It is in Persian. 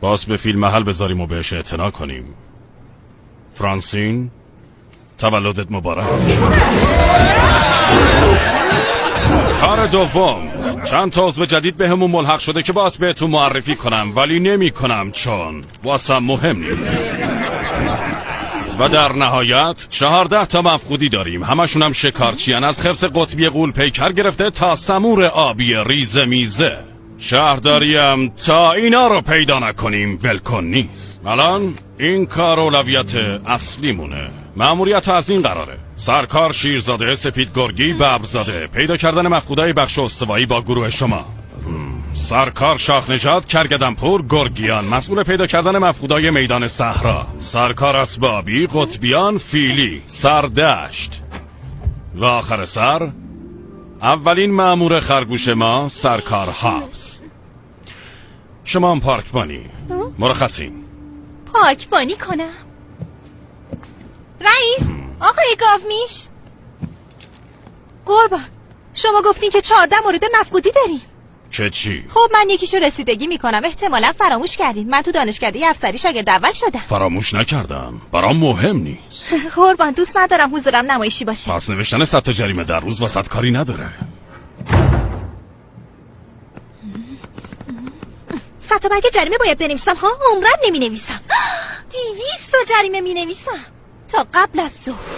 باز به فیلم محل بذاریم و بهش اعتنا کنیم. فرانسین، تولدت مبارک. کار دوم، چند تا عضو جدید به همون ملحق شده که باز بهتون معرفی کنم، ولی نمی کنم چون واسم مهم نیست. و در نهایت 14 تا مفقودی داریم، همشونم شکارچیان، از خرس قطبی غول پیکر گرفته تا سمور آبی ریزه میزه. شهرداریم تا اینا رو پیدا نکنیم ولکن نیست. الان این کار اولویت اصلی مونه. مأموریت از این قراره: سرکار شیرزاده، سپید گرگی، ببرزاده، پیدا کردن مفقودای بخش استوایی با گروه شما. سرکار شاخ نژاد، کرگدنپور، گرگیان مسئول پیدا کردن مفقودای میدان صحرا. سرکار اسبابی، قطبیان، فیلی، سردشت. و آخر سر اولین مأمور خرگوش ما، سرکار حبس. شما هم پارکبانی مرخصین. پارکبانی کنم؟ رئیس، آقای گاومیش، قربان شما گفتین که 14 مورد مفقودی داریم. که چی؟ خب من یکیشو رسیدگی میکنم، احتمالا فراموش کردین. من تو دانشکده افسری شاگرد اول شدم. فراموش نکردم، برام مهم نیست. قربان دوست ندارم حضورم نمایشی باشه. پس نوشتن 100 تا جریمه در روز واسط کاری نداره. 100 تا برگ جریمه باید بنویسم ها؟ عمرم نمی نویسم. 200 تا جریمه می نویسم تا قبل از ظهر.